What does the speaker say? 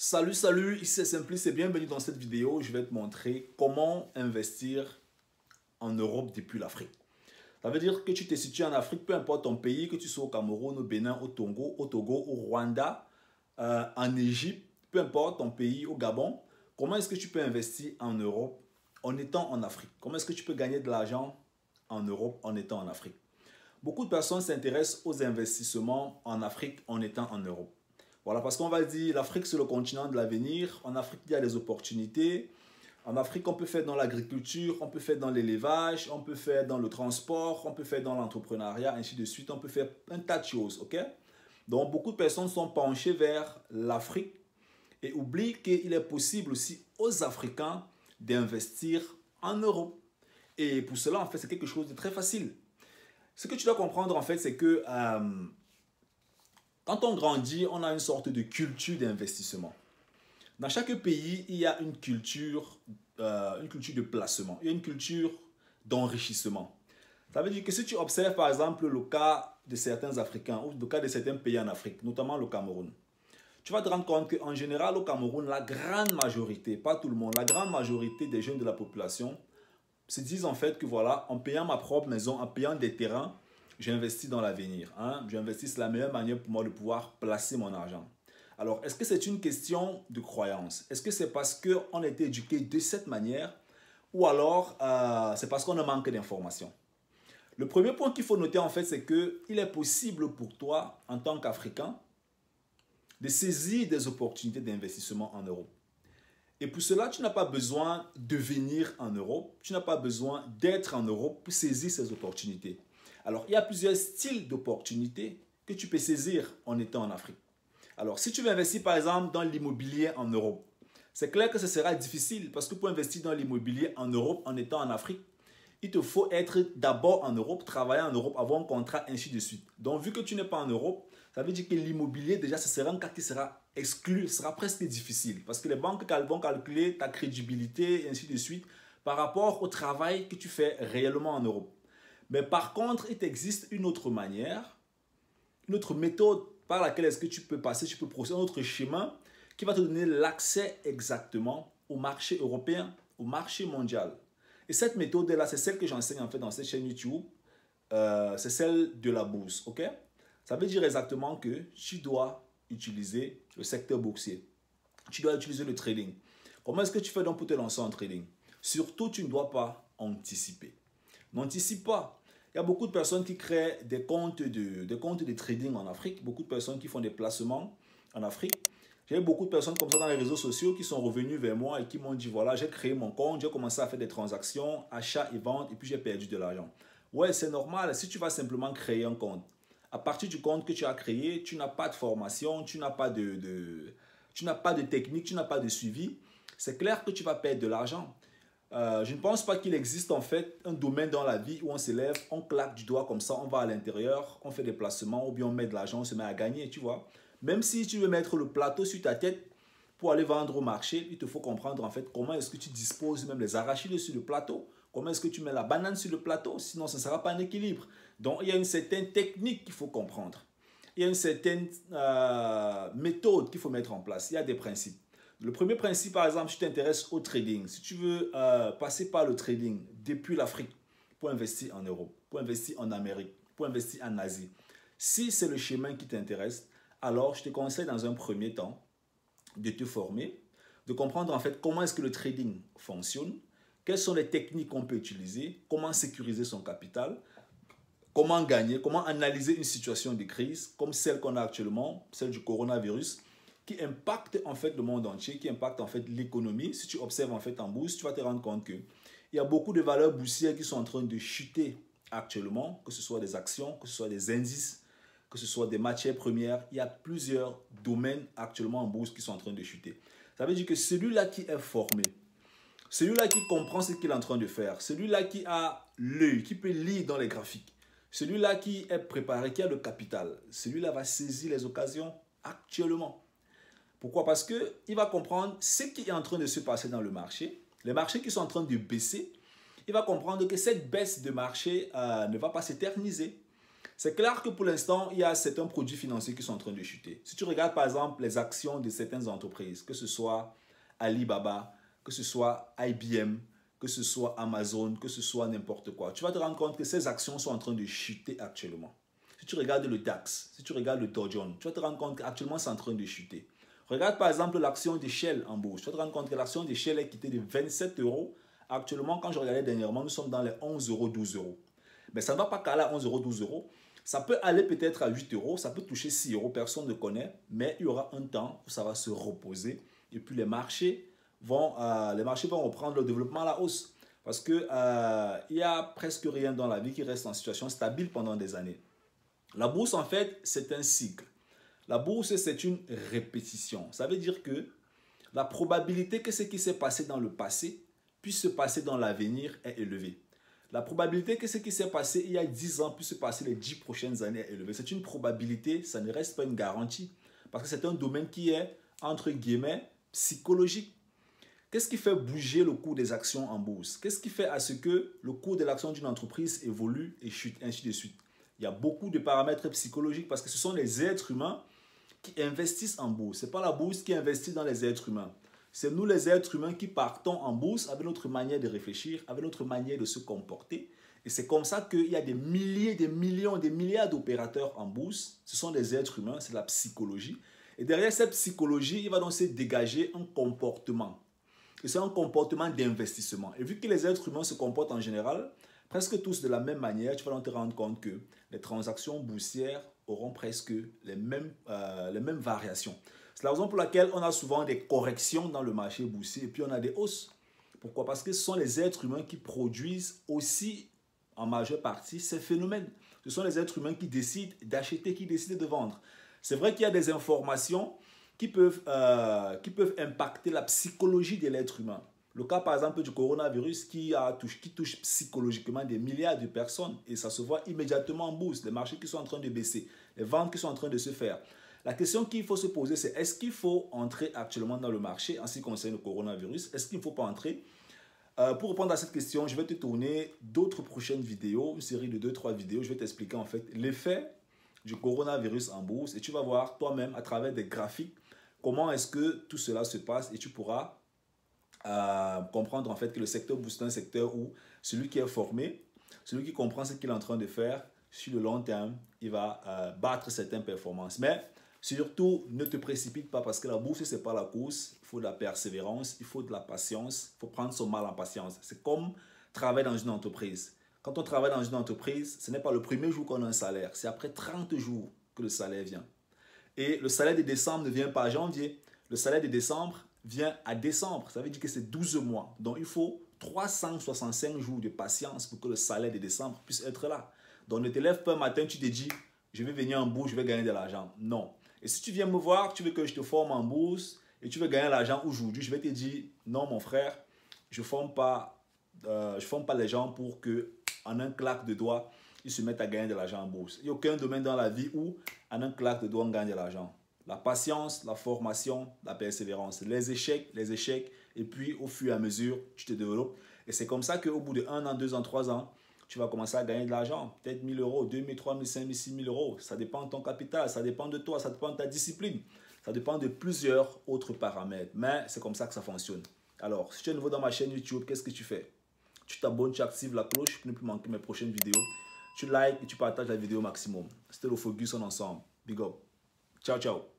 Salut, ici c'est Simplice et bienvenue dans cette vidéo. Je vais te montrer comment investir en Europe depuis l'Afrique. Ça veut dire que tu te situes en Afrique, peu importe ton pays, que tu sois au Cameroun, au Bénin, au Togo, au Rwanda, en Égypte, peu importe ton pays, au Gabon, comment est-ce que tu peux investir en Europe en étant en Afrique? Comment est-ce que tu peux gagner de l'argent en Europe en étant en Afrique? Beaucoup de personnes s'intéressent aux investissements en Afrique en étant en Europe. Voilà, parce qu'on va dire l'Afrique c'est le continent de l'avenir. En Afrique, il y a des opportunités. En Afrique, on peut faire dans l'agriculture, on peut faire dans l'élevage, on peut faire dans le transport, on peut faire dans l'entrepreneuriat, ainsi de suite. On peut faire un tas de choses, ok? Donc, beaucoup de personnes sont penchées vers l'Afrique et oublient qu'il est possible aussi aux Africains d'investir en Europe. Et pour cela, en fait, c'est quelque chose de très facile. Ce que tu dois comprendre, en fait, c'est que quand on grandit, on a une sorte de culture d'investissement. Dans chaque pays, il y a une culture de placement, il y a une culture d'enrichissement. Ça veut dire que si tu observes par exemple le cas de certains Africains ou le cas de certains pays en Afrique, notamment le Cameroun, tu vas te rendre compte qu'en général au Cameroun, la grande majorité, pas tout le monde, la grande majorité des jeunes de la population se disent en fait que voilà, en payant ma propre maison, en payant des terrains, j'investis dans l'avenir. J'investis, c'est la meilleure manière pour moi de pouvoir placer mon argent. Alors, est-ce que c'est une question de croyance? Est-ce que c'est parce qu'on a été éduqué de cette manière ou alors c'est parce qu'on a manque d'informations? Le premier point qu'il faut noter en fait, c'est qu'il est possible pour toi, en tant qu'Africain, de saisir des opportunités d'investissement en Europe. Et pour cela, tu n'as pas besoin de venir en Europe, tu n'as pas besoin d'être en Europe pour saisir ces opportunités. Alors, il y a plusieurs styles d'opportunités que tu peux saisir en étant en Afrique. Alors, si tu veux investir par exemple dans l'immobilier en Europe, c'est clair que ce sera difficile parce que pour investir dans l'immobilier en Europe en étant en Afrique, il te faut être d'abord en Europe, travailler en Europe, avoir un contrat, ainsi de suite. Donc, vu que tu n'es pas en Europe, ça veut dire que l'immobilier, déjà, ce sera un cas qui sera exclu, ce sera presque difficile parce que les banques vont calculer ta crédibilité, ainsi de suite, par rapport au travail que tu fais réellement en Europe. Mais par contre, il existe une autre manière, une autre méthode par laquelle est-ce que tu peux passer, tu peux procéder, un autre chemin qui va te donner l'accès exactement au marché européen, au marché mondial. Et cette méthode-là, c'est celle que j'enseigne en fait dans cette chaîne YouTube. C'est celle de la bourse, ok? Ça veut dire exactement que tu dois utiliser le secteur boursier. Tu dois utiliser le trading. Comment est-ce que tu fais donc pour te lancer en trading? Surtout, tu ne dois pas anticiper. N'anticipe pas. Il y a beaucoup de personnes qui créent des comptes de trading en Afrique, beaucoup de personnes qui font des placements en Afrique. J'ai beaucoup de personnes comme ça dans les réseaux sociaux qui sont revenus vers moi et qui m'ont dit voilà, j'ai créé mon compte, j'ai commencé à faire des transactions, achats et ventes et puis j'ai perdu de l'argent. Ouais, c'est normal si tu vas simplement créer un compte. À partir du compte que tu as créé, tu n'as pas de formation, tu n'as pas tu n'as pas de technique, tu n'as pas de suivi. C'est clair que tu vas perdre de l'argent. Je ne pense pas qu'il existe en fait un domaine dans la vie où on se lève, on claque du doigt comme ça, on va à l'intérieur, on fait des placements ou bien on met de l'argent, on se met à gagner, tu vois. Même si tu veux mettre le plateau sur ta tête pour aller vendre au marché, il te faut comprendre en fait comment est-ce que tu disposes même les arachides sur le plateau, comment est-ce que tu mets la banane sur le plateau, sinon ça ne sera pas un équilibre. Donc il y a une certaine technique qu'il faut comprendre. Il y a une certaine méthode qu'il faut mettre en place, il y a des principes. Le premier principe, par exemple, si tu t'intéresses au trading, si tu veux passer par le trading depuis l'Afrique pour investir en Europe, pour investir en Amérique, pour investir en Asie, si c'est le chemin qui t'intéresse, alors je te conseille dans un premier temps de te former, de comprendre en fait comment est-ce que le trading fonctionne, quelles sont les techniques qu'on peut utiliser, comment sécuriser son capital, comment gagner, comment analyser une situation de crise comme celle qu'on a actuellement, celle du coronavirus, qui impacte en fait le monde entier, qui impacte en fait l'économie. Si tu observes en fait en bourse, tu vas te rendre compte qu'il y a beaucoup de valeurs boursières qui sont en train de chuter actuellement, que ce soit des actions, que ce soit des indices, que ce soit des matières premières. Il y a plusieurs domaines actuellement en bourse qui sont en train de chuter. Ça veut dire que celui-là qui est formé, celui-là qui comprend ce qu'il est en train de faire, celui-là qui a l'œil, qui peut lire dans les graphiques, celui-là qui est préparé, qui a le capital, celui-là va saisir les occasions actuellement. Pourquoi? Parce qu'il va comprendre ce qui est en train de se passer dans le marché, les marchés qui sont en train de baisser. Il va comprendre que cette baisse de marché ne va pas s'éterniser. C'est clair que pour l'instant, il y a certains produits financiers qui sont en train de chuter. Si tu regardes par exemple les actions de certaines entreprises, que ce soit Alibaba, que ce soit IBM, que ce soit Amazon, que ce soit n'importe quoi, tu vas te rendre compte que ces actions sont en train de chuter actuellement. Si tu regardes le DAX, si tu regardes le Dow Jones, tu vas te rendre compte qu'actuellement c'est en train de chuter. Regarde par exemple l'action de Shell en bourse. Tu vas te rendre compte que l'action de Shell est quittée de 27 euros. Actuellement, quand je regardais dernièrement, nous sommes dans les 11 euros, 12 euros. Mais ça ne va pas caler à 11 euros, 12 euros. Ça peut aller peut-être à 8 euros, ça peut toucher 6 euros, personne ne connaît. Mais il y aura un temps où ça va se reposer. Et puis les marchés vont reprendre le développement à la hausse. Parce qu'il y a presque rien dans la vie qui reste en situation stable pendant des années. La bourse, en fait, c'est un cycle. La bourse, c'est une répétition. Ça veut dire que la probabilité que ce qui s'est passé dans le passé puisse se passer dans l'avenir est élevée. La probabilité que ce qui s'est passé il y a 10 ans puisse se passer les 10 prochaines années est élevée. C'est une probabilité, ça ne reste pas une garantie. Parce que c'est un domaine qui est, entre guillemets, psychologique. Qu'est-ce qui fait bouger le cours des actions en bourse? Qu'est-ce qui fait à ce que le cours de l'action d'une entreprise évolue et chute, ainsi de suite? Il y a beaucoup de paramètres psychologiques parce que ce sont les êtres humains qui investissent en bourse. Ce n'est pas la bourse qui investit dans les êtres humains. C'est nous les êtres humains qui partons en bourse avec notre manière de réfléchir, avec notre manière de se comporter. Et c'est comme ça qu'il y a des milliers, des millions, des milliards d'opérateurs en bourse. Ce sont des êtres humains, c'est la psychologie. Et derrière cette psychologie, il va donc se dégager un comportement. Et c'est un comportement d'investissement. Et vu que les êtres humains se comportent en général, presque tous de la même manière, tu vas donc te rendre compte que les transactions boursières auront presque les mêmes variations. C'est la raison pour laquelle on a souvent des corrections dans le marché boursier et puis on a des hausses. Pourquoi? Parce que ce sont les êtres humains qui produisent aussi en majeure partie ces phénomènes. Ce sont les êtres humains qui décident d'acheter, qui décident de vendre. C'est vrai qu'il y a des informations qui peuvent impacter la psychologie de l'être humain. Le cas par exemple du coronavirus qui touche psychologiquement des milliards de personnes et ça se voit immédiatement en bourse, les marchés qui sont en train de baisser, les ventes qui sont en train de se faire. La question qu'il faut se poser, c'est est-ce qu'il faut entrer actuellement dans le marché en ce qui concerne le coronavirus? Est-ce qu'il ne faut pas entrer? Pour répondre à cette question, je vais te tourner d'autres prochaines vidéos, une série de 2-3 vidéos. Je vais t'expliquer en fait l'effet du coronavirus en bourse et tu vas voir toi-même à travers des graphiques comment est-ce que tout cela se passe et tu pourras comprendre en fait que le secteur bourse est un secteur où celui qui est formé, celui qui comprend ce qu'il est en train de faire, sur le long terme, il va battre certaines performances. Mais surtout, ne te précipite pas parce que la bourse, ce n'est pas la course. Il faut de la persévérance, il faut de la patience, il faut prendre son mal en patience. C'est comme travailler dans une entreprise. Quand on travaille dans une entreprise, ce n'est pas le premier jour qu'on a un salaire, c'est après 30 jours que le salaire vient. Et le salaire de décembre ne vient pas à janvier. Le salaire de décembre vient à décembre. Ça veut dire que c'est 12 mois. Donc, il faut 365 jours de patience pour que le salaire de décembre puisse être là. Donc, ne te lève pas un matin, tu te dis, je vais venir en bourse, je vais gagner de l'argent. Non. Et si tu viens me voir, tu veux que je te forme en bourse et tu veux gagner de l'argent aujourd'hui, je vais te dire, non mon frère, je ne forme pas les gens pour que en un claque de doigts, ils se mettent à gagner de l'argent en bourse. Il n'y a aucun domaine dans la vie où en un claque de doigts, on gagne de l'argent. La patience, la formation, la persévérance, les échecs, et puis au fur et à mesure, tu te développes. Et c'est comme ça qu'au bout de 1 an, 2 ans, 3 ans, tu vas commencer à gagner de l'argent. Peut-être 1 000 euros, 2 000, 3 000, 5 000, 6 000 euros. Ça dépend de ton capital, ça dépend de toi, ça dépend de ta discipline. Ça dépend de plusieurs autres paramètres. Mais c'est comme ça que ça fonctionne. Alors, si tu es nouveau dans ma chaîne YouTube, qu'est-ce que tu fais? Tu t'abonnes, tu actives la cloche pour ne plus manquer mes prochaines vidéos. Tu likes et tu partages la vidéo au maximum. C'était le Focus en ensemble. Big up. Ciao, ciao.